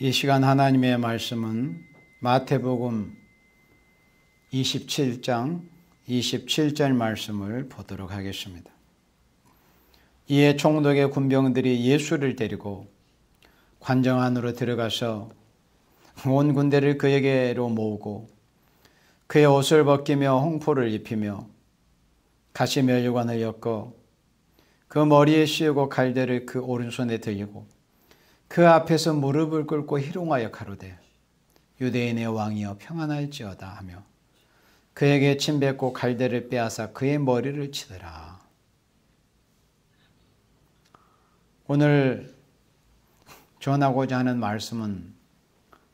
이 시간 하나님의 말씀은 마태복음 27장 27절 말씀을 보도록 하겠습니다. 이에 총독의 군병들이 예수를 데리고 관정 안으로 들어가서 온 군대를 그에게로 모으고 그의 옷을 벗기며 홍포를 입히며 가시면류관을 엮어 그 머리에 씌우고 갈대를 그 오른손에 들고 그 앞에서 무릎을 꿇고 희롱하여 가로되 유대인의 왕이여 평안할지어다 하며 그에게 침뱉고 갈대를 빼앗아 그의 머리를 치더라. 오늘 전하고자 하는 말씀은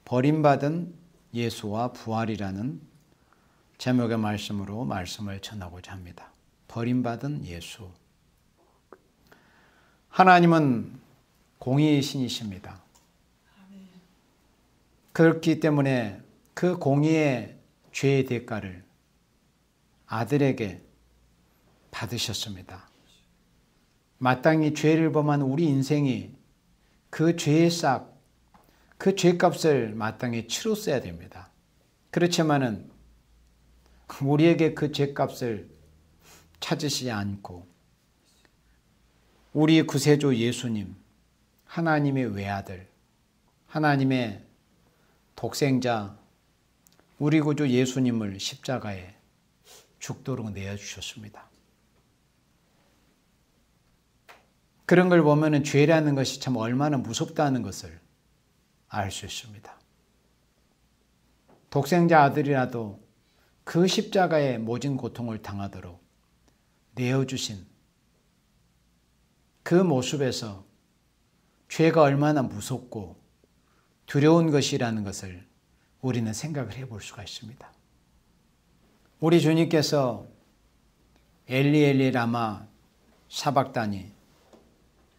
버림받은 예수와 부활이라는 제목의 말씀으로 말씀을 전하고자 합니다. 버림받은 예수. 하나님은 공의의 신이십니다. 그렇기 때문에 그 공의의 죄의 대가를 아들에게 받으셨습니다. 마땅히 죄를 범한 우리 인생이 그 죄의 싹, 그 죄값을 마땅히 치렀어야 됩니다. 그렇지만은 우리에게 그 죄값을 찾으시지 않고 우리 구세주 예수님, 하나님의 외아들, 하나님의 독생자, 우리 구주 예수님을 십자가에 죽도록 내어주셨습니다. 그런 걸 보면 죄라는 것이 참 얼마나 무섭다는 것을 알 수 있습니다. 독생자 아들이라도 그 십자가에 모진 고통을 당하도록 내어주신 그 모습에서 죄가 얼마나 무섭고 두려운 것이라는 것을 우리는 생각을 해볼 수가 있습니다. 우리 주님께서 엘리 엘리 라마 사박다니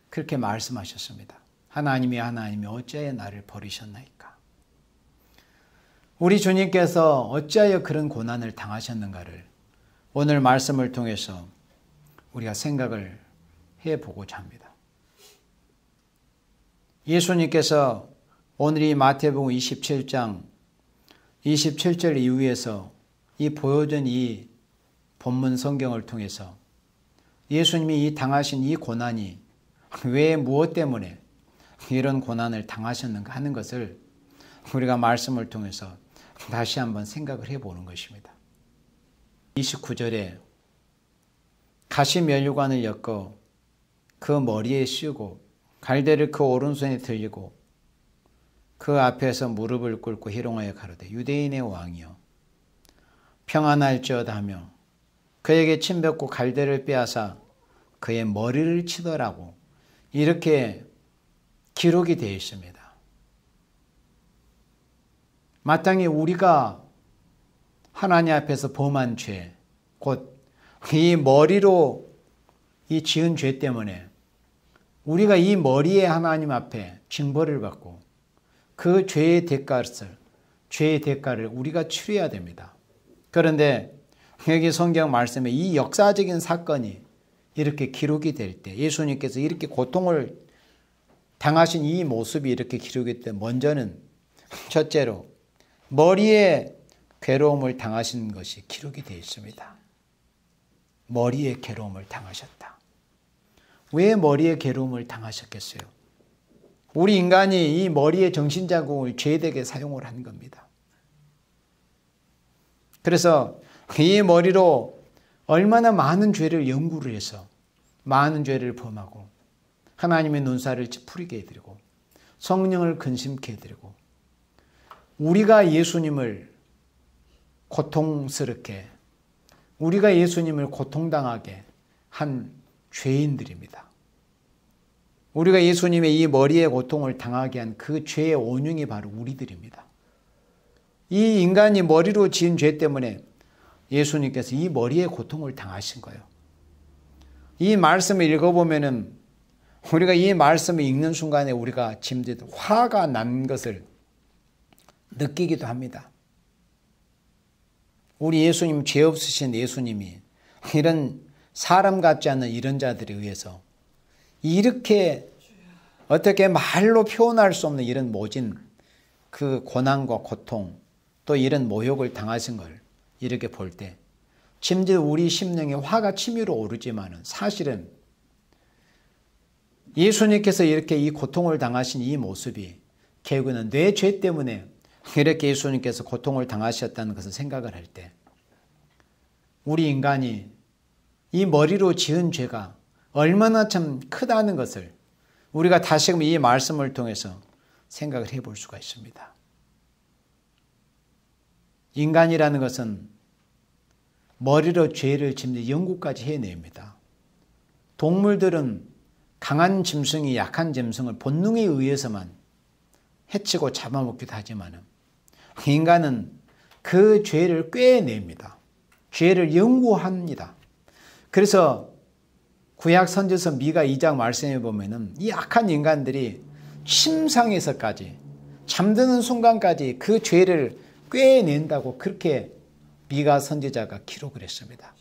그렇게 말씀하셨습니다. 하나님이 어찌하여 나를 버리셨나이까. 우리 주님께서 어찌하여 그런 고난을 당하셨는가를 오늘 말씀을 통해서 우리가 생각을 해보고자 합니다. 예수님께서 오늘 이 마태복음 27장 27절 이후에서 이 보여준 이 본문 성경을 통해서 예수님이 이 당하신 이 고난이 왜 무엇 때문에 이런 고난을 당하셨는가 하는 것을 우리가 말씀을 통해서 다시 한번 생각을 해보는 것입니다. 29절에 가시면류관을 엮어 그 머리에 씌우고 갈대를 그 오른손에 들고 그 앞에서 무릎을 꿇고 희롱하여 가로되 유대인의 왕이여 평안할지어다 하며 그에게 침뱉고 갈대를 빼앗아 그의 머리를 치더라고 이렇게 기록이 되어 있습니다. 마땅히 우리가 하나님 앞에서 범한 죄, 곧 이 머리로 이 지은 죄 때문에 우리가 이 머리에 하나님 앞에 징벌을 받고 그 죄의 대가를 우리가 치러야 됩니다. 그런데 여기 성경 말씀에 이 역사적인 사건이 이렇게 기록이 될 때 예수님께서 이렇게 고통을 당하신 이 모습이 이렇게 기록이 될 때 먼저는 첫째로 머리에 괴로움을 당하신 것이 기록이 되어 있습니다. 머리에 괴로움을 당하셨다. 왜 머리에 괴로움을 당하셨겠어요? 우리 인간이 이 머리의 정신자궁을 죄되게 사용을 한 겁니다. 그래서 이 머리로 얼마나 많은 죄를 연구를 해서 많은 죄를 범하고 하나님의 눈살을 찌푸리게 해드리고 성령을 근심케 해드리고 우리가 예수님을 고통스럽게 우리가 예수님을 고통당하게 한 죄인들입니다. 우리가 예수님의 이 머리에 고통을 당하게 한 그 죄의 원흉이 바로 우리들입니다. 이 인간이 머리로 지은 죄 때문에 예수님께서 이 머리에 고통을 당하신 거예요. 이 말씀을 읽어보면은 우리가 이 말씀을 읽는 순간에 우리가 짐짓 화가 난 것을 느끼기도 합니다. 우리 예수님, 죄 없으신 예수님이 이런 사람 같지 않은 이런 자들에 의해서 이렇게 어떻게 말로 표현할 수 없는 이런 모진 그 고난과 고통 또 이런 모욕을 당하신 걸 이렇게 볼 때 심지어 우리 심령에 화가 치밀어 오르지만은 사실은 예수님께서 이렇게 이 고통을 당하신 이 모습이 결국은 내 죄 때문에 이렇게 예수님께서 고통을 당하셨다는 것을 생각을 할 때 우리 인간이 이 머리로 지은 죄가 얼마나 참 크다는 것을 우리가 다시금 이 말씀을 통해서 생각을 해볼 수가 있습니다. 인간이라는 것은 머리로 죄를 짓는 연구까지 해냅니다. 동물들은 강한 짐승이 약한 짐승을 본능에 의해서만 해치고 잡아먹기도 하지만 인간은 그 죄를 꿰냅니다. 죄를 연구합니다. 그래서 구약 선지서 미가 2장 말씀해 보면은 이 악한 인간들이 침상에서까지 잠드는 순간까지 그 죄를 꿰낸다고 그렇게 미가 선지자가 기록을 했습니다.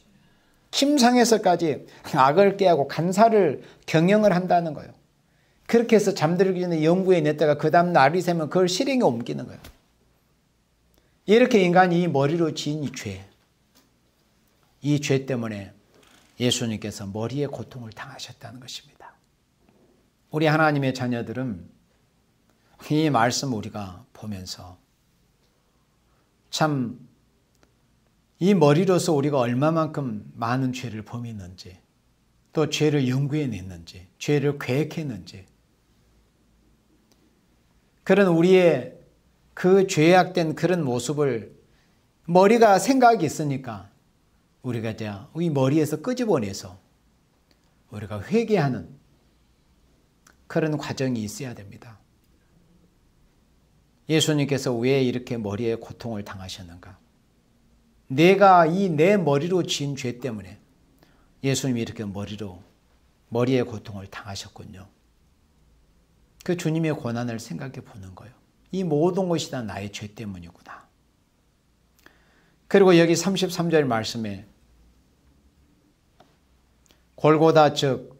침상에서까지 악을 꾀하고 간사를 경영을 한다는 거예요. 그렇게 해서 잠들기 전에 연구해 냈다가 그 다음 날이 새면 그걸 실행에 옮기는 거예요. 이렇게 인간이 이 머리로 지은 이 죄 때문에 예수님께서 머리에 고통을 당하셨다는 것입니다. 우리 하나님의 자녀들은 이 말씀 우리가 보면서 참 이 머리로서 우리가 얼마만큼 많은 죄를 범했는지 또 죄를 연구해냈는지 죄를 계획했는지 그런 우리의 그 죄악된 그런 모습을 머리가 생각이 있으니까 우리가 이제 이 머리에서 끄집어내서 우리가 회개하는 그런 과정이 있어야 됩니다. 예수님께서 왜 이렇게 머리에 고통을 당하셨는가? 내가 이 내 머리로 지은 죄 때문에 예수님이 이렇게 머리에 고통을 당하셨군요. 그 주님의 고난을 생각해 보는 거예요. 이 모든 것이 다 나의 죄 때문이구나. 그리고 여기 33절 말씀에 골고다 즉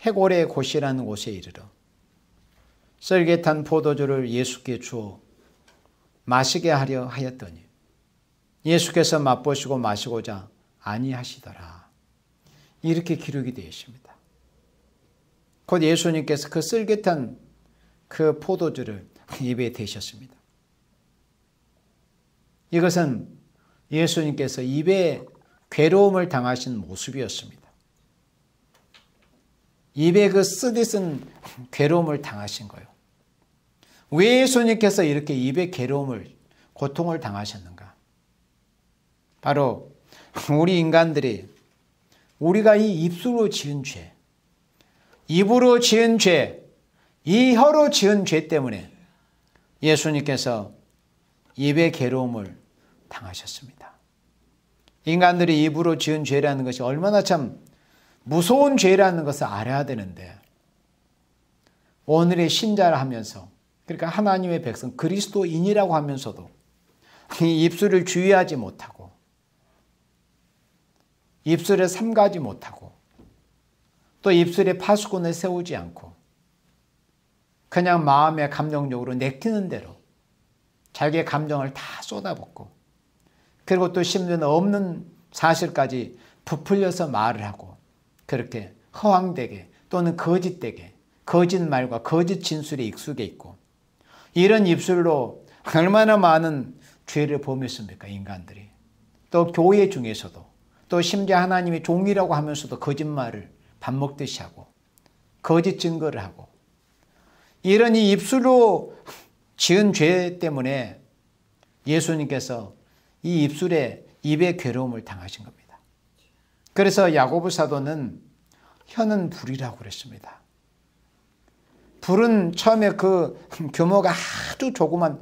해골의 곳이라는 곳에 이르러 썰깃한 포도주를 예수께 주어 마시게 하려 하였더니 예수께서 맛보시고 마시고자 아니하시더라. 이렇게 기록이 되어 있습니다. 곧 예수님께서 그 썰깃한 그 포도주를 입에 대셨습니다. 이것은 예수님께서 입에 괴로움을 당하신 모습이었습니다. 입에 그 쓰디쓴 괴로움을 당하신 거예요. 왜 예수님께서 이렇게 입에 고통을 당하셨는가? 바로 우리 인간들이 우리가 이 입술로 지은 죄, 입으로 지은 죄, 이 혀로 지은 죄 때문에 예수님께서 입의 괴로움을 당하셨습니다. 인간들이 입으로 지은 죄라는 것이 얼마나 참 무서운 죄라는 것을 알아야 되는데 오늘의 신자라 하면서 그러니까 하나님의 백성 그리스도인이라고 하면서도 이 입술을 주의하지 못하고 입술에 삼가지 못하고 또 입술에 파수꾼을 세우지 않고 그냥 마음에 감정적으로 내키는 대로 자기의 감정을 다 쏟아붓고 그리고 또 심지어는 없는 사실까지 부풀려서 말을 하고 그렇게 허황되게 또는 거짓되게 거짓말과 거짓 진술에 익숙해 있고 이런 입술로 얼마나 많은 죄를 범했습니까? 인간들이. 또 교회 중에서도 또 심지어 하나님의 종이라고 하면서도 거짓말을 밥 먹듯이 하고 거짓 증거를 하고 이런 이 입술로 지은 죄 때문에 예수님께서 이 입의 괴로움을 당하신 겁니다. 그래서 야고보 사도는 혀는 불이라고 그랬습니다. 불은 처음에 그 규모가 아주 조그만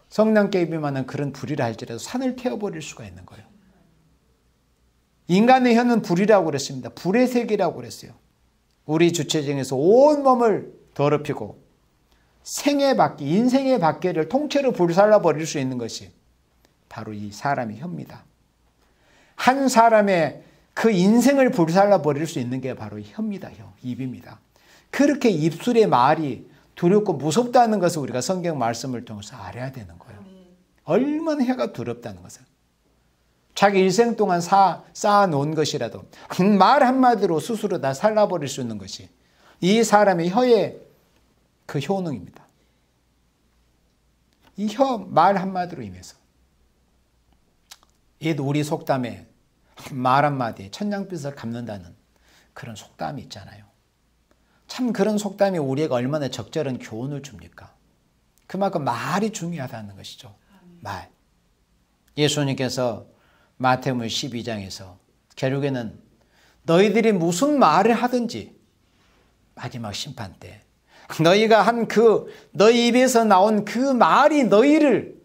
성냥개비만한 그런 불이라 할지라도 산을 태워버릴 수가 있는 거예요. 인간의 혀는 불이라고 그랬습니다. 불의 색이라고 그랬어요. 우리 주체중에서 온몸을 더럽히고 인생의 바퀴를 통째로 불살라버릴 수 있는 것이 바로 이 사람의 혀입니다. 한 사람의 그 인생을 불살라버릴 수 있는 게 바로 혀입니다. 입입니다. 그렇게 입술의 말이 두렵고 무섭다는 것을 우리가 성경 말씀을 통해서 알아야 되는 거예요. 얼마나 혀가 두렵다는 것을. 자기 일생 동안 쌓아놓은 것이라도 말 한마디로 스스로 다 살라버릴 수 있는 것이 이 사람의 혀의 그 효능입니다. 이 말 한마디로 인해서. 얘도 우리 속담에 말 한마디에 천냥빚을 갚는다는 그런 속담이 있잖아요. 참 그런 속담이 우리에게 얼마나 적절한 교훈을 줍니까? 그만큼 말이 중요하다는 것이죠. 말. 예수님께서 마태복음 12장에서 결국에는 너희들이 무슨 말을 하든지 마지막 심판 때 너희가 한 너희 입에서 나온 그 말이 너희를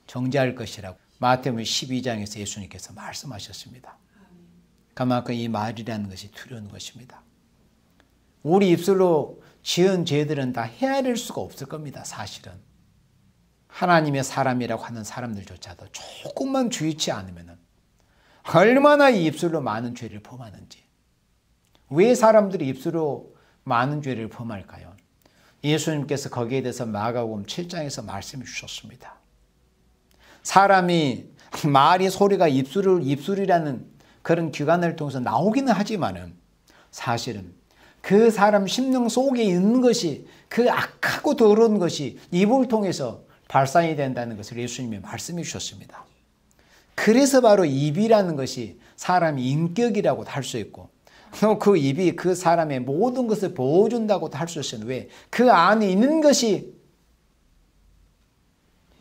정죄할 것이라고 마태복음 12장에서 예수님께서 말씀하셨습니다. 그만큼 이 말이라는 것이 두려운 것입니다. 우리 입술로 지은 죄들은 다 헤아릴 수가 없을 겁니다. 사실은. 하나님의 사람이라고 하는 사람들조차도 조금만 주의치 않으면 얼마나 이 입술로 많은 죄를 범하는지. 왜 사람들이 입술로 많은 죄를 범할까요? 예수님께서 거기에 대해서 마가복음 7장에서 말씀해 주셨습니다. 사람이 말이 소리가 입술이라는 그런 기관을 통해서 나오기는 하지만은 사실은 그 사람 심령 속에 있는 것이 그 악하고 더러운 것이 입을 통해서 발산이 된다는 것을 예수님이 말씀해 주셨습니다. 그래서 바로 입이라는 것이 사람의 인격이라고도 할 수 있고 그 입이 그 사람의 모든 것을 보여준다고도 할 수 있어요. 왜? 그 안에 있는 것이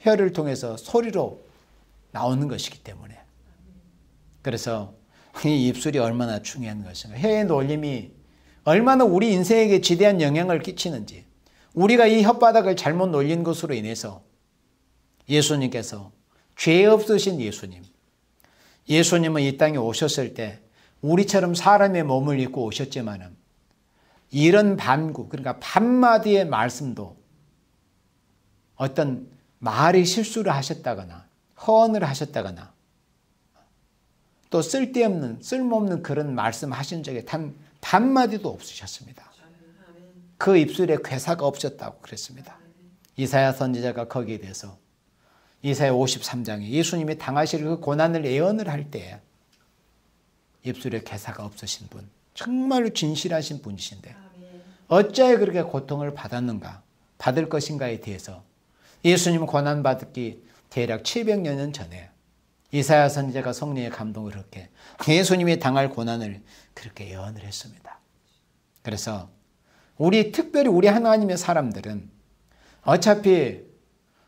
혀를 통해서 소리로 나오는 것이기 때문에. 그래서 이 입술이 얼마나 중요한 것인가. 혀의 놀림이 얼마나 우리 인생에게 지대한 영향을 끼치는지. 우리가 이 혓바닥을 잘못 놀린 것으로 인해서 예수님께서 죄 없으신 예수님은 이 땅에 오셨을 때 우리처럼 사람의 몸을 입고 오셨지만은 이런 반구, 그러니까 반마디의 말씀도 어떤 말이 실수를 하셨다거나 허언을 하셨다거나 또 쓸모없는 그런 말씀 하신 적에 단 반마디도 없으셨습니다. 그 입술에 괴사가 없었다고 그랬습니다. 이사야 선지자가 거기에 대해서 이사야 53장에 예수님이 당하실 그 고난을 예언을 할 때 입술에 괴사가 없으신 분, 정말로 진실하신 분이신데 어찌하여 그렇게 고통을 받을 것인가에 대해서 예수님은 고난받기 대략 700년 전에 이사야 선지자가 성령의 감동을 그렇게 예수님이 당할 고난을 그렇게 예언을 했습니다. 그래서 특별히 우리 하나님의 사람들은 어차피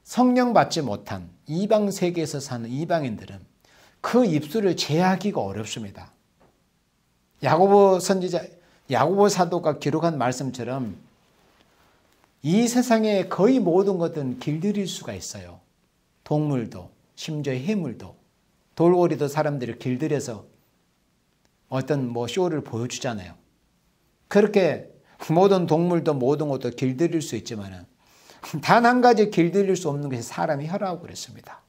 성령 받지 못한 이방 세계에서 사는 이방인들은 그 입술을 제하기가 어렵습니다. 야고보 사도가 기록한 말씀처럼 이 세상의 거의 모든 것은 길들일 수가 있어요. 동물도 심지어 해물도 돌고래도 사람들이 길들여서 어떤 쇼를 보여주잖아요. 그렇게 모든 동물도 모든 것도 길들일 수 있지만 단 한 가지 길들일 수 없는 것이 사람의 혀라고 그랬습니다.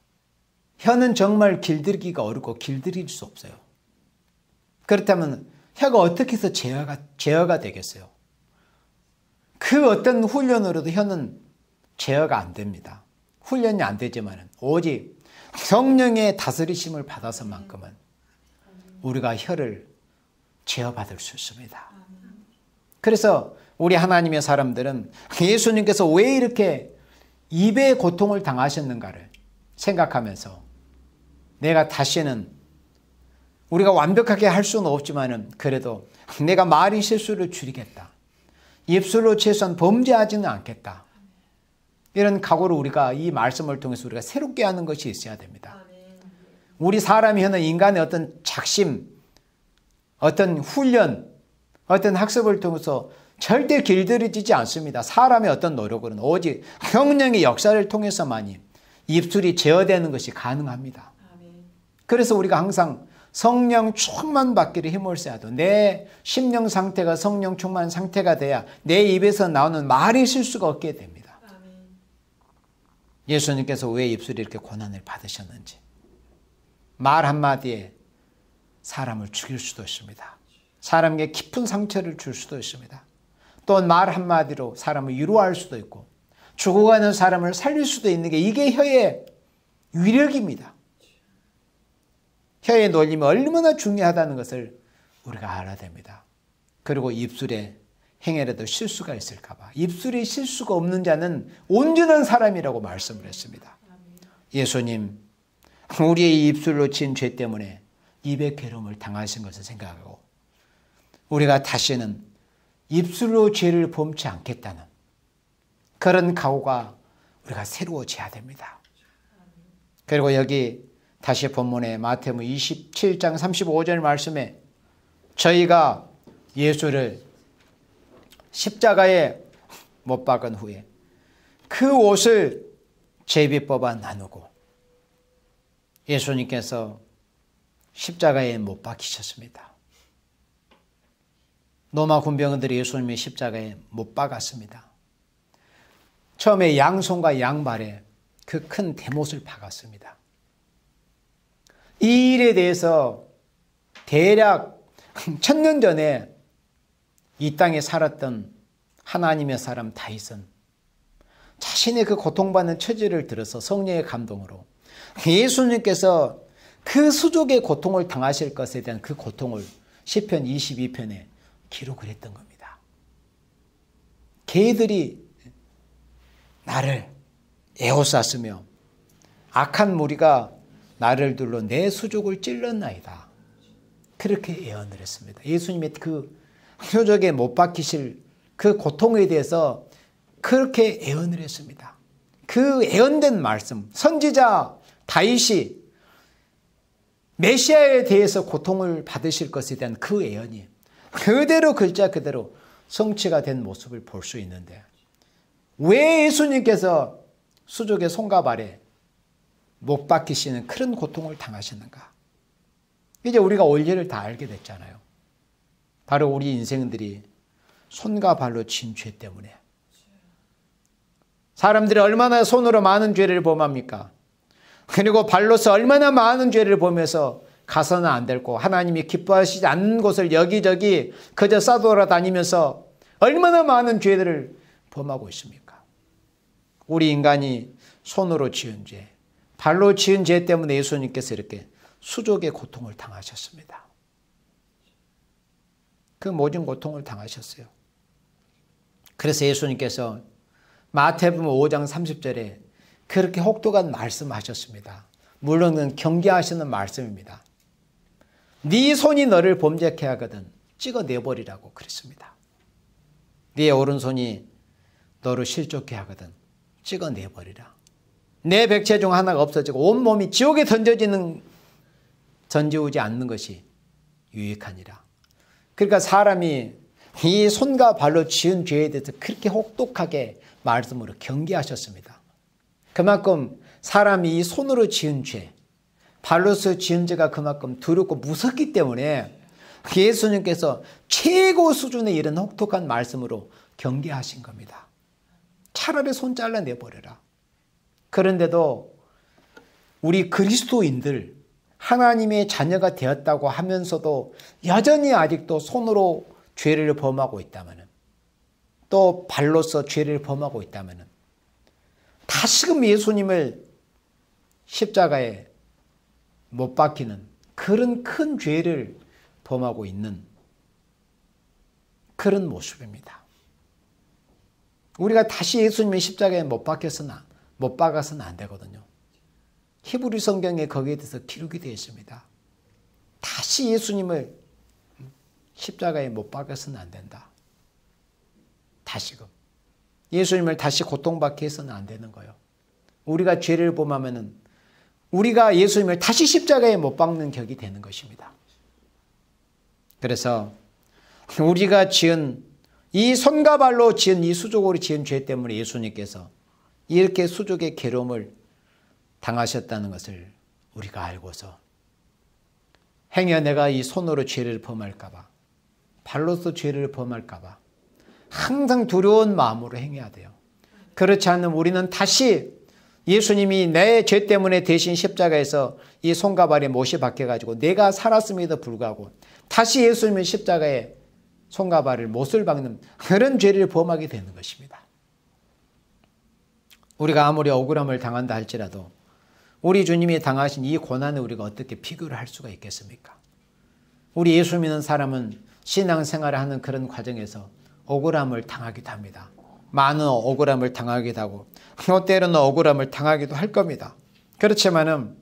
혀는 정말 길들이기가 어렵고 길들일 수 없어요. 그렇다면 혀가 어떻게 해서 제어가 되겠어요? 그 어떤 훈련으로도 혀는 제어가 안 됩니다. 훈련이 안 되지만 오직 성령의 다스리심을 받아서만큼은 우리가 혀를 제어받을 수 있습니다. 그래서 우리 하나님의 사람들은 예수님께서 왜 이렇게 입의 고통을 당하셨는가를 생각하면서 내가 다시는 우리가 완벽하게 할 수는 없지만 그래도 내가 말의 실수를 줄이겠다. 입술로 최소한 범죄하지는 않겠다. 이런 각오를 우리가 이 말씀을 통해서 우리가 새롭게 하는 것이 있어야 됩니다. 우리 사람이 하는 인간의 어떤 작심, 어떤 훈련, 어떤 학습을 통해서 절대 길들여지지 않습니다. 사람의 어떤 노력으로는 오직 성령의 역사를 통해서만이 입술이 제어되는 것이 가능합니다. 그래서 우리가 항상 성령 충만 받기를 힘을 써야도 내 심령 상태가 성령 충만 상태가 돼야 내 입에서 나오는 말이 실수가 없게 됩니다. 예수님께서 왜 입술이 이렇게 고난을 받으셨는지 말 한마디에 사람을 죽일 수도 있습니다. 사람에게 깊은 상처를 줄 수도 있습니다. 또 말 한마디로 사람을 위로할 수도 있고 죽어가는 사람을 살릴 수도 있는 게 이게 혀의 위력입니다. 혀의 놀림이 얼마나 중요하다는 것을 우리가 알아야 됩니다. 그리고 입술에 행여라도 실수가 있을까 봐. 입술에 실수가 없는 자는 온전한 사람이라고 말씀을 했습니다. 예수님, 우리의 입술로 지은 죄 때문에 입의 괴로움을 당하신 것을 생각하고 우리가 다시는 입술로 죄를 범치 않겠다는 그런 각오가 우리가 새로워져야 됩니다. 그리고 여기 다시 본문에 마태복음 27장 35절 말씀에 저희가 예수를 십자가에 못 박은 후에 그 옷을 제비뽑아 나누고 예수님께서 십자가에 못 박히셨습니다. 로마 군병들이 예수님의 십자가에 못 박았습니다. 처음에 양손과 양발에 그 큰 대못을 박았습니다. 이 일에 대해서 대략 1000년 전에 이 땅에 살았던 하나님의 사람 다윗은 자신의 그 고통받는 처지를 들어서 성령의 감동으로 예수님께서 그 수족의 고통을 당하실 것에 대한 그 고통을 시편 22편에 기록을 했던 겁니다. 개들이 나를 에워쌌으며 악한 무리가 나를 둘러 내 수족을 찔렀나이다. 그렇게 예언을 했습니다. 예수님의 그 표적에 못 박히실 그 고통에 대해서 그렇게 예언을 했습니다. 그 예언된 말씀, 선지자 다윗이 메시아에 대해서 고통을 받으실 것에 대한 그 예언이 그대로 글자 그대로 성취가 된 모습을 볼 수 있는데 왜 예수님께서 수족의 손과 발에 못 박히시는 그런 고통을 당하셨는가? 이제 우리가 원리를 다 알게 됐잖아요. 바로 우리 인생들이 손과 발로 지은 죄 때문에 사람들이 얼마나 손으로 많은 죄를 범합니까? 그리고 발로서 얼마나 많은 죄를 범해서 가서는 안 되고 하나님이 기뻐하시지 않는 곳을 여기저기 그저 싸돌아다니면서 얼마나 많은 죄들을 범하고 있습니까? 우리 인간이 손으로 지은 죄, 발로 지은 죄 때문에 예수님께서 이렇게 수족의 고통을 당하셨습니다. 그 모든 고통을 당하셨어요. 그래서 예수님께서 마태복음 5장 30절에 그렇게 혹독한 말씀하셨습니다. 물론 경계하시는 말씀입니다. 네 손이 너를 범죄케 하거든 찍어내버리라고 그랬습니다. 네 오른손이 너를 실족케 하거든 찍어내버리라. 내 백체 중 하나가 없어지고 온몸이 지옥에 던져오지 않는 것이 유익하니라. 그러니까 사람이 이 손과 발로 지은 죄에 대해서 그렇게 혹독하게 말씀으로 경계하셨습니다. 그만큼 사람이 이 손으로 지은 죄, 발로서 지은 죄가 그만큼 두렵고 무섭기 때문에 예수님께서 최고 수준에 이른 혹독한 말씀으로 경계하신 겁니다. 차라리 손 잘라내버려라. 그런데도 우리 그리스도인들 하나님의 자녀가 되었다고 하면서도 여전히 아직도 손으로 죄를 범하고 있다면 또 발로서 죄를 범하고 있다면 다시금 예수님을 십자가에 못 박히는 그런 큰 죄를 범하고 있는 그런 모습입니다. 우리가 다시 예수님의 십자가에 못 박아서는 안 되거든요. 히브리 성경에 거기에 대해서 기록이 되어 있습니다. 다시 예수님을 십자가에 못 박아서는 안 된다. 다시금. 예수님을 다시 고통받게 해서는 안 되는 거예요. 우리가 죄를 범하면은 우리가 예수님을 다시 십자가에 못 박는 격이 되는 것입니다. 그래서 우리가 지은 이 손과 발로 지은 이 수족으로 지은 죄 때문에 예수님께서 이렇게 수족의 괴로움을 당하셨다는 것을 우리가 알고서 행여 내가 이 손으로 죄를 범할까 봐 발로서 죄를 범할까 봐 항상 두려운 마음으로 행해야 돼요. 그렇지 않으면 우리는 다시 예수님이 내 죄 때문에 대신 십자가에서 이 손과 발에 못이 박혀가지고 내가 살았음에도 불구하고 다시 예수님의 십자가에 손과 발을 못을 박는 그런 죄를 범하게 되는 것입니다. 우리가 아무리 억울함을 당한다 할지라도 우리 주님이 당하신 이 고난을 우리가 어떻게 비교를 할 수가 있겠습니까? 우리 예수 믿는 사람은 신앙생활을 하는 그런 과정에서 억울함을 당하기도 합니다. 많은 억울함을 당하기도 하고 때로는 억울함을 당하기도 할 겁니다. 그렇지만은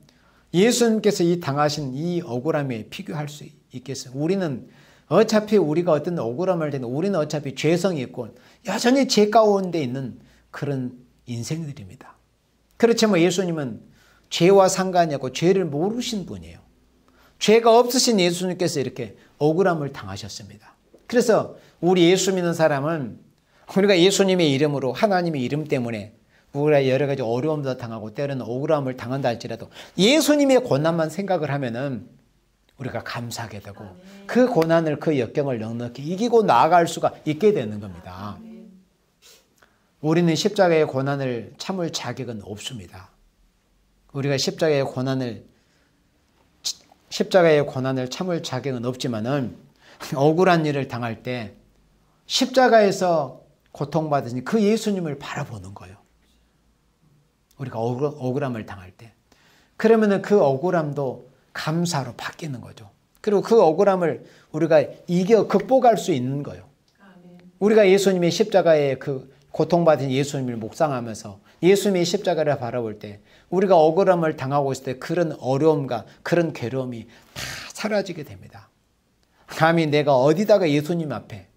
예수님께서 이 당하신 이 억울함에 비교할 수 있겠어요? 우리는 어차피 우리가 어떤 억울함을 당하는 우리는 어차피 죄성이 있고 여전히 죄 가운데 있는 그런 인생들입니다. 그렇지만 예수님은 죄와 상관이 없고 죄를 모르신 분이에요. 죄가 없으신 예수님께서 이렇게 억울함을 당하셨습니다. 그래서 우리 예수 믿는 사람은 우리가 예수님의 이름으로 하나님의 이름 때문에 우리가 여러 가지 어려움도 당하고 때로는 억울함을 당한다 할지라도 예수님의 고난만 생각을 하면은 우리가 감사하게 되고 그 고난을 그 역경을 넉넉히 이기고 나아갈 수가 있게 되는 겁니다. 우리는 십자가의 고난을 참을 자격은 없습니다. 우리가 십자가의 고난을 참을 자격은 없지만은 억울한 일을 당할 때 십자가에서 고통받으신 그 예수님을 바라보는 거예요. 우리가 억울함을 당할 때. 그러면은 그 억울함도 감사로 바뀌는 거죠. 그리고 그 억울함을 우리가 극복할 수 있는 거예요. 우리가 예수님의 십자가의 그 고통받은 예수님을 묵상하면서 예수님의 십자가를 바라볼 때 우리가 억울함을 당하고 있을 때 그런 어려움과 그런 괴로움이 다 사라지게 됩니다. 감히 내가 어디다가 예수님 앞에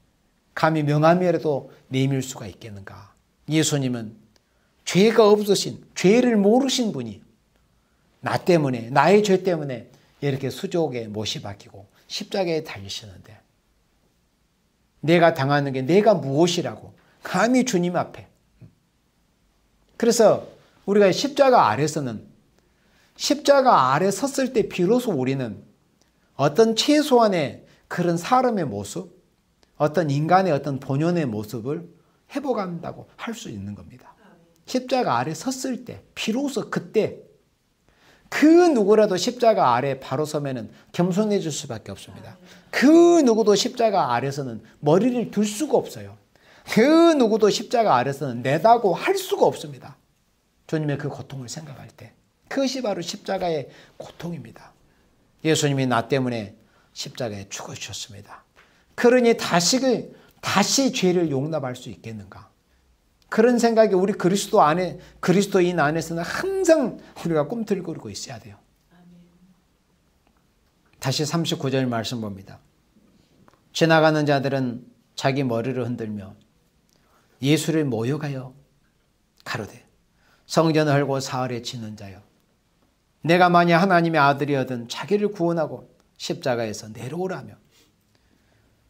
감히 명함이라도 내밀 수가 있겠는가. 예수님은 죄가 없으신 죄를 모르신 분이 나 때문에 나의 죄 때문에 이렇게 수족에 못이 박히고 십자가에 달리시는데 내가 당하는 게 내가 무엇이라고 감히 주님 앞에. 그래서 우리가 십자가 아래서는 십자가 아래 섰을 때 비로소 우리는 어떤 최소한의 그런 사람의 모습, 어떤 인간의 어떤 본연의 모습을 회복한다고 할 수 있는 겁니다. 십자가 아래 섰을 때 비로소 그때 그 누구라도 십자가 아래 바로 서면은 겸손해질 수밖에 없습니다. 그 누구도 십자가 아래서는 머리를 들 수가 없어요. 그 누구도 십자가 아래서는 내다고 할 수가 없습니다. 주님의 그 고통을 생각할 때 그것이 바로 십자가의 고통입니다. 예수님이 나 때문에 십자가에 죽으셨습니다. 그러니 다시 죄를 용납할 수 있겠는가? 그런 생각이 우리 그리스도인 안에서는 항상 우리가 꿈틀거리고 있어야 돼요. 다시 39절 말씀 봅니다. 지나가는 자들은 자기 머리를 흔들며 예수를 모욕하여 가로되 성전을 헐고 사흘에 치는 자여 내가 만약 하나님의 아들이어든 자기를 구원하고 십자가에서 내려오라며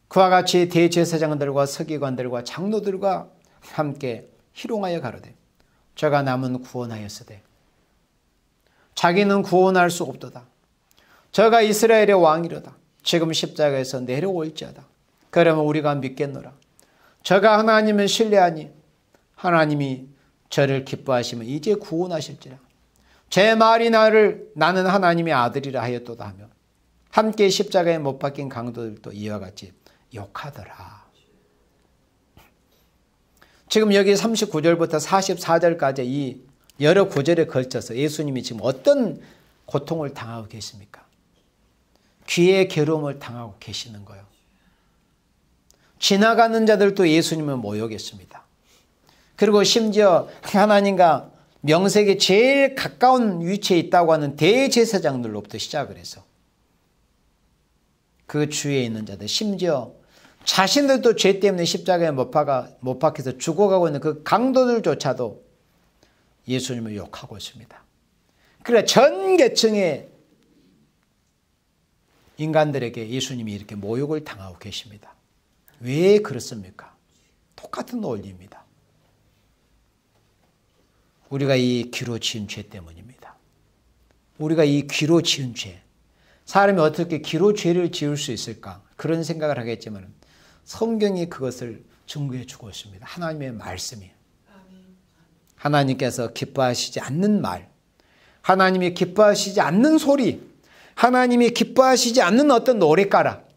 그와 같이 대제사장들과 서기관들과 장로들과 함께 희롱하여 가로되 저가 남은 구원하였으되 자기는 구원할 수 없도다. 저가 이스라엘의 왕이로다. 지금 십자가에서 내려올지어다. 그러면 우리가 믿겠노라. 저가 하나님을 신뢰하니 하나님이 저를 기뻐하시면 이제 구원하실지라. 제 말이 나는 하나님의 아들이라 하였도다 하며 함께 십자가에 못 박힌 강도들도 이와 같이 욕하더라. 지금 여기 39절부터 44절까지 이 여러 구절에 걸쳐서 예수님이 지금 어떤 고통을 당하고 계십니까? 귀의 괴로움을 당하고 계시는 거예요. 지나가는 자들도 예수님을 모욕했습니다. 그리고 심지어 하나님과 명색에 제일 가까운 위치에 있다고 하는 대제사장들로부터 시작을 해서 그 주위에 있는 자들, 심지어 자신들도 죄 때문에 십자가에 못 박혀서 죽어가고 있는 그 강도들조차도 예수님을 욕하고 있습니다. 그러나 전 계층의 인간들에게 예수님이 이렇게 모욕을 당하고 계십니다. 왜 그렇습니까? 똑같은 논리입니다. 우리가 이 귀로 지은 죄 때문입니다. 우리가 이 귀로 지은 죄, 사람이 어떻게 귀로 죄를 지을 수 있을까? 그런 생각을 하겠지만 성경이 그것을 증거해 주고 있습니다. 하나님의 말씀이. 하나님께서 기뻐하시지 않는 말, 하나님이 기뻐하시지 않는 소리, 하나님이 기뻐하시지 않는 어떤 노랫가락,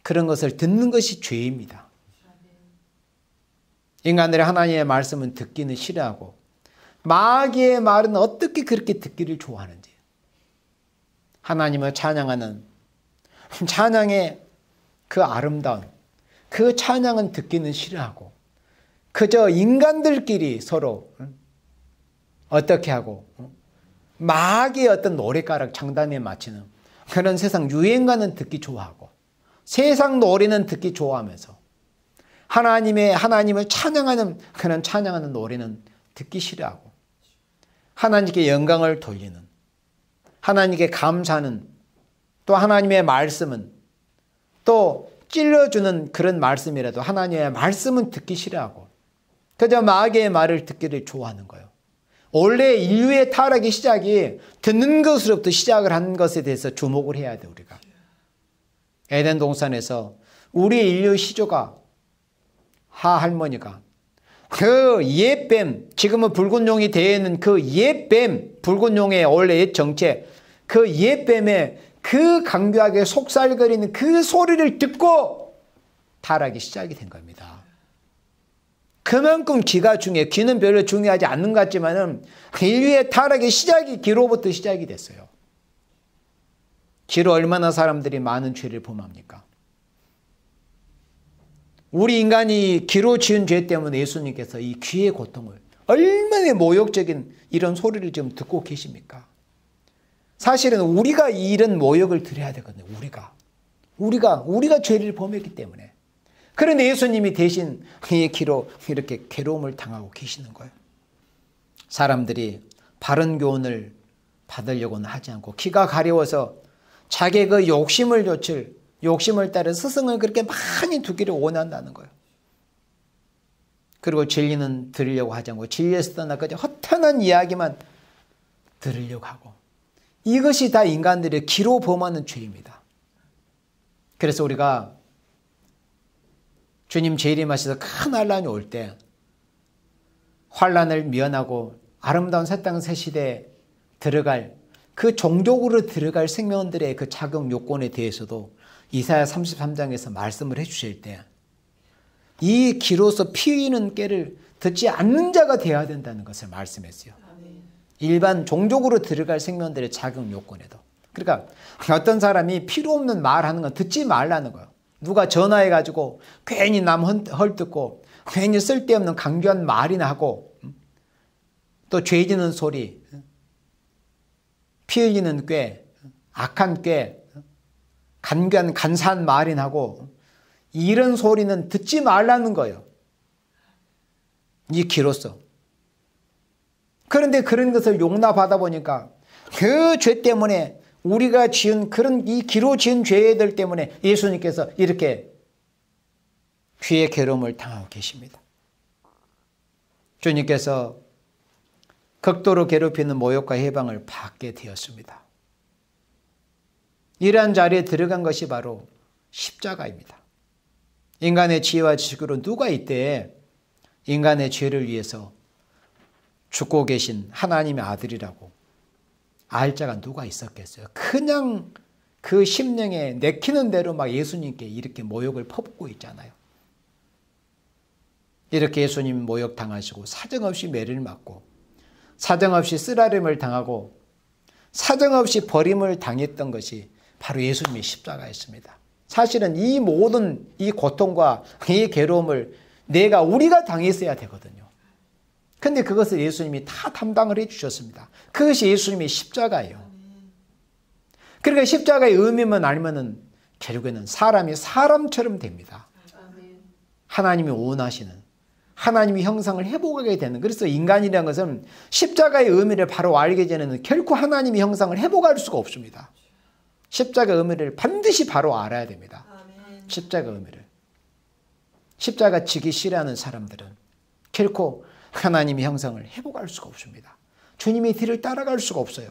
그런 것을 듣는 것이 죄입니다. 인간들이 하나님의 말씀은 듣기는 싫어하고 마귀의 말은 어떻게 그렇게 듣기를 좋아하는지, 하나님을 찬양하는 찬양의 그 아름다운 그 찬양은 듣기는 싫어하고 그저 인간들끼리 서로 어떻게 하고 마귀의 어떤 노래가락 장단에 맞추는 그런 세상 유행가는 듣기 좋아하고 세상 노래는 듣기 좋아하면서 하나님을 찬양하는 그런 찬양하는 노래는 듣기 싫어하고 하나님께 영광을 돌리는, 하나님께 감사하는, 또 하나님의 말씀은 또 찔러주는 그런 말씀이라도 하나님의 말씀은 듣기 싫어하고 그저 마귀의 말을 듣기를 좋아하는 거예요. 원래 인류의 타락의 시작이 듣는 것으로부터 시작을 한 것에 대해서 주목을 해야 돼. 우리가 에덴 동산에서 우리 인류 시조가 할머니가 그 옛뱀, 지금은 붉은 용이 되어 있는 그 옛뱀, 붉은 용의 원래 옛 정체, 그 옛뱀의 그 강교하게 속살거리는 그 소리를 듣고 타락이 시작이 된 겁니다. 그만큼 귀가 중요해. 귀는 별로 중요하지 않는 것 같지만은 인류의 타락의 시작이 귀로부터 시작이 됐어요. 귀로 얼마나 사람들이 많은 죄를 범합니까? 우리 인간이 귀로 지은 죄 때문에 예수님께서 이 귀의 고통을, 얼마나 모욕적인 이런 소리를 지금 듣고 계십니까? 사실은 우리가 이런 모욕을 드려야 되거든요. 우리가 죄를 범했기 때문에. 그런데 예수님이 대신 이 귀로 이렇게 괴로움을 당하고 계시는 거예요. 사람들이 바른 교훈을 받으려고는 하지 않고 귀가 가려워서 자기의 그 욕심을 따라 스승을 그렇게 많이 두기를 원한다는 거예요. 그리고 진리는 들으려고 하지 않고 진리에서 떠나까지 허탄한 이야기만 들으려고 하고, 이것이 다 인간들의 귀로 범하는 죄입니다. 그래서 우리가 주님 재림하셔서 큰 환란이 올 때 환란을 면하고 아름다운 새 땅 새 시대에 들어갈 그 종족으로 들어갈 생명들의 그 자격 요건에 대해서도 이사야 33장에서 말씀을 해주실 때 이 귀로서 피 흘리는 꾀를 듣지 않는 자가 되어야 된다는 것을 말씀했어요. 일반 종족으로 들어갈 생명들의 자격 요건에도. 그러니까 어떤 사람이 필요 없는 말하는 건 듣지 말라는 거예요. 누가 전화해가지고 괜히 남 헐뜯고 괜히 쓸데없는 강조한 말이나 하고 또 죄지는 소리, 피 흘리는 꾀, 악한 꾀, 간사한 말이나 하고 이런 소리는 듣지 말라는 거예요. 이 귀로서. 그런데 그런 것을 용납하다 보니까 그 죄 때문에 우리가 지은 그런 이 귀로 지은 죄들 때문에 예수님께서 이렇게 귀의 괴로움을 당하고 계십니다. 주님께서 극도로 괴롭히는 모욕과 해방을 받게 되었습니다. 이러한 자리에 들어간 것이 바로 십자가입니다. 인간의 지혜와 지식으로 누가 이때 인간의 죄를 위해서 죽고 계신 하나님의 아들이라고 알 자가 누가 있었겠어요? 그냥 그 심령에 내키는 대로 막 예수님께 이렇게 모욕을 퍼붓고 있잖아요. 이렇게 예수님 모욕 당하시고 사정없이 매를 맞고 사정없이 쓰라림을 당하고 사정없이 버림을 당했던 것이 바로 예수님의 십자가였습니다. 사실은 이 모든 이 고통과 이 괴로움을 우리가 당했어야 되거든요. 근데 그것을 예수님이 다 담당을 해주셨습니다. 그것이 예수님의 십자가예요. 그러니까 십자가의 의미만 알면은 결국에는 사람이 사람처럼 됩니다. 하나님이 원하시는, 하나님의 형상을 회복하게 되는. 그래서 인간이라는 것은 십자가의 의미를 바로 알게 되는 결코 하나님의 형상을 회복할 수가 없습니다. 십자가의 의미를 반드시 바로 알아야 됩니다. 십자가 의미를. 십자가 지기 싫어하는 사람들은 결코 하나님의 형상을 회복할 수가 없습니다. 주님의 뒤를 따라갈 수가 없어요.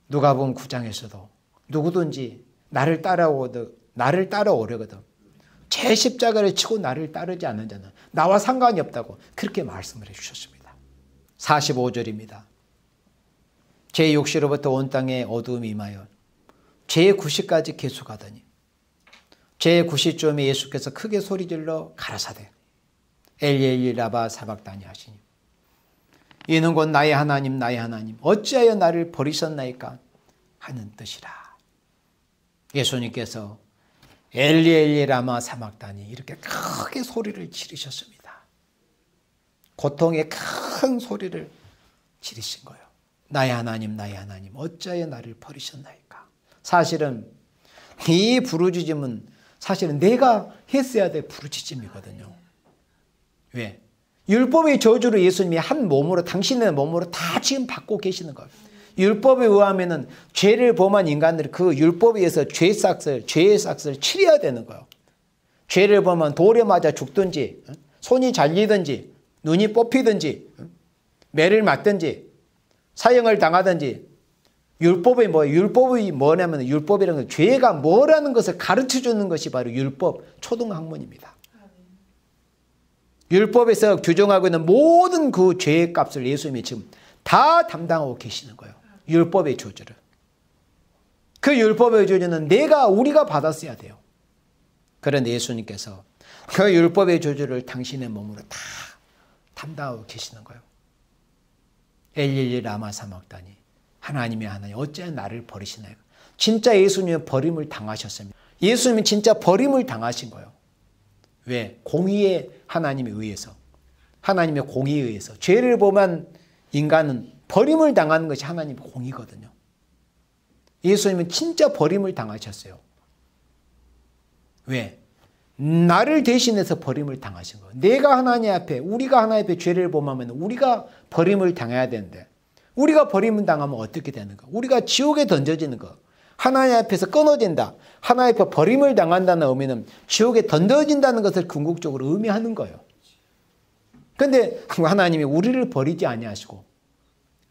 누가복음 9장에서도 누구든지 나를 따라오려거든 제 십자가를 치고 나를 따르지 않는 자는 나와 상관이 없다고 그렇게 말씀을 해주셨습니다. 45절입니다. 제 육시로부터 온 땅에 어두움이 임하여 제9시까지 계속하더니 제9시쯤에 예수께서 크게 소리질러 가라사대 엘리 엘리 라마 사박다니 하시니 이는 곧 나의 하나님 나의 하나님 어찌하여 나를 버리셨나이까 하는 뜻이라. 예수님께서 엘리 엘리 라마 사박다니 이렇게 크게 소리를 지르셨습니다. 고통의 큰 소리를 지르신 거예요. 나의 하나님 나의 하나님 어찌하여 나를 버리셨나이까. 사실은 이 부르짖음은 사실은 내가 했어야 될 부르짖음이거든요. 왜? 율법의 저주를 예수님이 한 몸으로 당신의 몸으로 다 지금 받고 계시는 거예요. 율법에 의하면은 죄를 범한 인간들이 그 율법에 의해서 죄의 싹을 치려야 되는 거예요. 죄를 범한 돌에 맞아 죽든지 손이 잘리든지 눈이 뽑히든지 매를 맞든지 사형을 당하든지 율법이 뭐냐면 율법이라는 건 죄가 뭐라는 것을 가르쳐 주는 것이 바로 율법 초등학문입니다. 율법에서 규정하고 있는 모든 그 죄의 값을 예수님이 지금 다 담당하고 계시는 거예요. 율법의 저주를. 그 율법의 저주는 우리가 받았어야 돼요. 그런데 예수님께서 그 율법의 저주를 당신의 몸으로 다 담당하고 계시는 거예요. 엘리엘리 라마 사박다니 하나님의 하나님 어찌하여 나를 버리시나요? 진짜 예수님은 버림을 당하셨습니다. 예수님은 진짜 버림을 당하신 거예요. 왜? 공의의 하나님에 의해서 하나님의 공의에 의해서 죄를 범한 인간은 버림을 당하는 것이 하나님의 공의거든요. 예수님은 진짜 버림을 당하셨어요. 왜? 나를 대신해서 버림을 당하신 거예요. 내가 하나님 앞에 우리가 하나님 앞에 죄를 범하면 우리가 버림을 당해야 되는데 우리가 버림을 당하면 어떻게 되는가? 우리가 지옥에 던져지는 거. 하나님 앞에서 끊어진다. 하나님 앞에 버림을 당한다는 의미는 지옥에 던져진다는 것을 궁극적으로 의미하는 거예요. 그런데 하나님이 우리를 버리지 아니하시고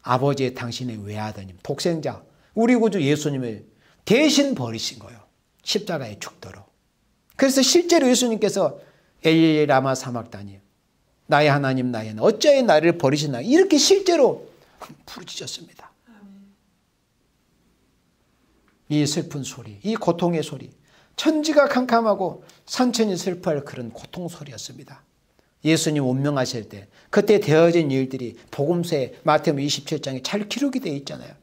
아버지의 당신의 외아드님, 독생자, 우리 구주 예수님을 대신 버리신 거예요. 십자가에 죽도록. 그래서 실제로 예수님께서 엘리 라마 사박다니 나의 하나님 나의 하나님 어찌하여 나를 버리시나 이렇게 실제로 부르짖었습니다. 이 슬픈 소리, 이 고통의 소리, 천지가 캄캄하고 산천이 슬퍼할 그런 고통 소리였습니다. 예수님 운명하실 때 그때 되어진 일들이 복음서에 마태복음 27장에 잘 기록이 되어 있잖아요.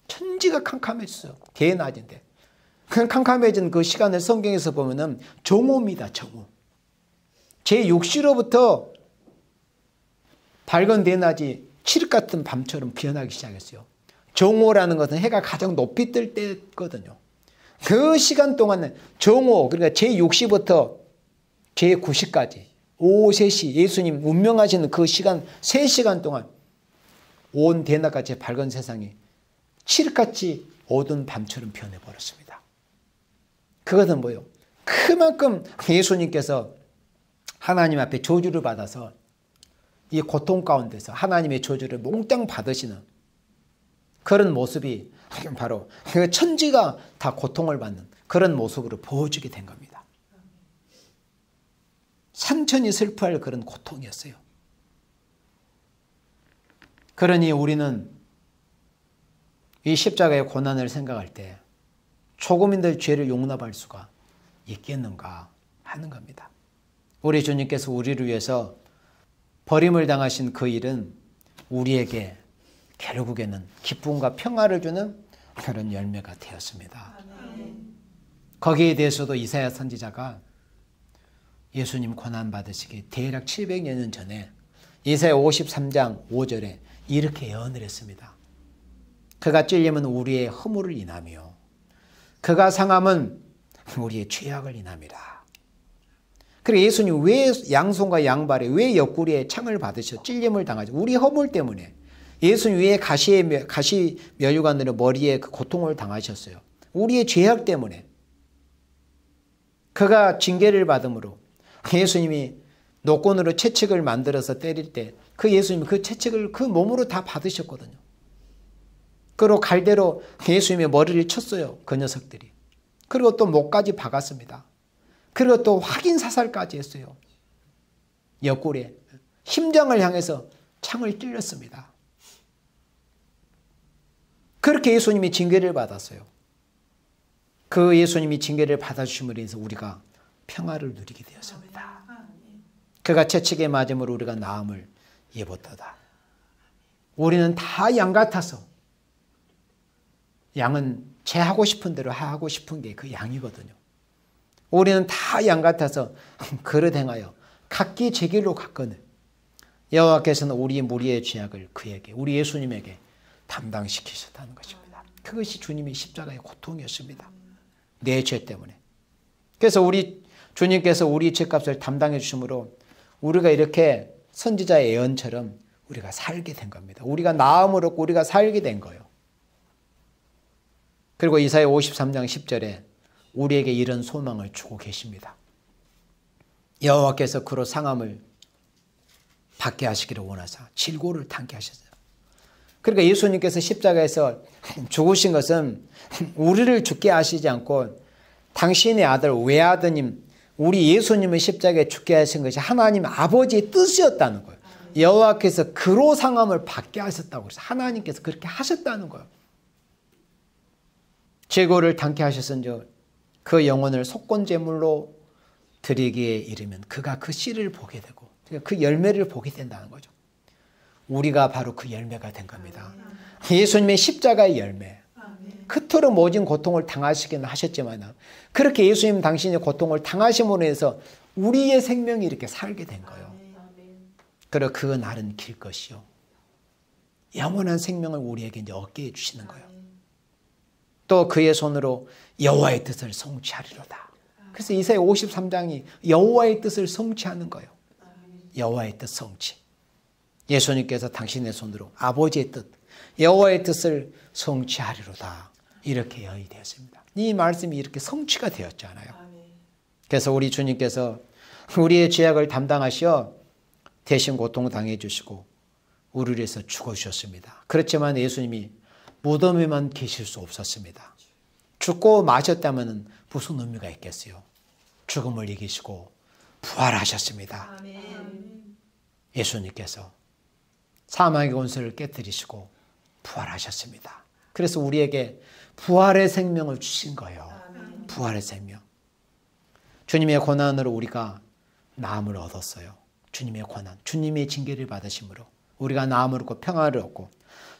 천지가 캄캄했어요. 대낮인데 그 캄캄해진 그 시간을 성경에서 보면은 정오입니다. 정오. 제6시로부터 밝은 대낮이 칠흑 같은 밤처럼 피어나기 시작했어요. 정오라는 것은 해가 가장 높이 뜰 때거든요. 그 시간 동안은 정오, 그러니까 제6시부터 제9시까지 오후 3시 예수님 운명하시는 그 시간 3시간 동안 온 대낮같이 밝은 세상이 칠흑같이 어두운 밤처럼 변해버렸습니다. 그것은 뭐예요? 그만큼 예수님께서 하나님 앞에 저주를 받아서 이 고통 가운데서 하나님의 저주를 몽땅 받으시는 그런 모습이 바로 천지가 다 고통을 받는 그런 모습으로 보여주게 된 겁니다. 산천이 슬퍼할 그런 고통이었어요. 그러니 우리는 이 십자가의 고난을 생각할 때 조금인들 죄를 용납할 수가 있겠는가 하는 겁니다. 우리 주님께서 우리를 위해서 버림을 당하신 그 일은 우리에게 결국에는 기쁨과 평화를 주는 그런 열매가 되었습니다. 거기에 대해서도 이사야 선지자가 예수님 고난받으시기 대략 700여 년 전에 이사야 53장 5절에 이렇게 예언을 했습니다. 그가 찔림은 우리의 허물을 인하며 그가 상함은 우리의 죄악을 인함이라. 그리고 예수님 왜 양손과 양발에 왜 옆구리에 창을 받으셔 찔림을 당하죠? 우리 허물 때문에. 예수님 왜 가시 면류관으로 머리에 그 고통을 당하셨어요? 우리의 죄악 때문에. 그가 징계를 받음으로 예수님이 노끈으로 채찍을 만들어서 때릴 때 그 예수님이 그 채찍을 그 몸으로 다 받으셨거든요. 그리고 갈대로 예수님의 머리를 쳤어요. 그 녀석들이. 그리고 또 목까지 박았습니다. 그리고 또 확인 사살까지 했어요. 옆구리에. 심장을 향해서 창을 찔렸습니다. 그렇게 예수님이 징계를 받았어요. 그 예수님이 징계를 받아주심으로 인해서 우리가 평화를 누리게 되었습니다. 그가 채찍에 맞음으로 우리가 나음을 입었도다. 우리는 다 양 같아서, 양은 제 하고 싶은 대로 하고 싶은 게 그 양이거든요. 우리는 다 양 같아서 그릇 행하여 각기 제 길로 갔거늘 여호와께서는 우리의 무리의 죄악을 그에게, 우리 예수님에게 담당시키셨다는 것입니다. 그것이 주님의 십자가의 고통이었습니다. 내 죄 때문에. 그래서 우리 주님께서 우리 죄값을 담당해 주심으로 우리가 이렇게 선지자의 예언처럼 우리가 살게 된 겁니다. 우리가 나음을 얻고 우리가 살게 된 거예요. 그리고 이사야 53장 10절에 우리에게 이런 소망을 주고 계십니다. 여호와께서 그로 상함을 받게 하시기를 원하사 질고를 당케 하셨어요. 그러니까 예수님께서 십자가에서 죽으신 것은 우리를 죽게 하시지 않고 당신의 아들 외아드님 우리 예수님을 십자가에 죽게 하신 것이 하나님 아버지의 뜻이었다는 거예요. 여호와께서 그로 상함을 받게 하셨다고 그래서 하나님께서 그렇게 하셨다는 거예요. 질고를 당케 하셨은즉 그 영혼을 속건제물로 드리기에 이르면 그가 그 씨를 보게 되고 그 열매를 보게 된다는 거죠. 우리가 바로 그 열매가 된 겁니다. 예수님의 십자가의 열매. 그토록 모진 고통을 당하시기는 하셨지만 그렇게 예수님 당신의 고통을 당하심으로 해서 우리의 생명이 이렇게 살게 된 거예요. 그리고 그 날은 길 것이요 영원한 생명을 우리에게 이제 얻게 해주시는 거예요. 또 그의 손으로 여호와의 뜻을 성취하리로다. 그래서 이사야 53장이 여호와의 뜻을 성취하는 거예요. 여호와의 뜻 성취. 예수님께서 당신의 손으로 아버지의 뜻, 여호와의 뜻을 성취하리로다. 이렇게 예언되었습니다. 이 말씀이 이렇게 성취가 되었잖아요. 그래서 우리 주님께서 우리의 죄악을 담당하시어 대신 고통당해 주시고 우리를 위해서 죽어주셨습니다. 그렇지만 예수님이 무덤에만 계실 수 없었습니다. 죽고 마셨다면 무슨 의미가 있겠어요? 죽음을 이기시고 부활하셨습니다. 예수님께서 사망의 권세를 깨뜨리시고 부활하셨습니다. 그래서 우리에게 부활의 생명을 주신 거예요. 부활의 생명. 주님의 고난으로 우리가 나음을 얻었어요. 주님의 고난, 주님의 징계를 받으심으로 우리가 나음을 얻고 평화를 얻고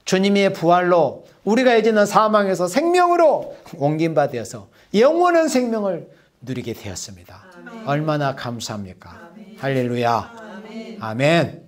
주님의 부활로 우리가 이제는 사망에서 생명으로 옮김바 되어서 영원한 생명을 누리게 되었습니다. 얼마나 감사합니까? 할렐루야. 아멘.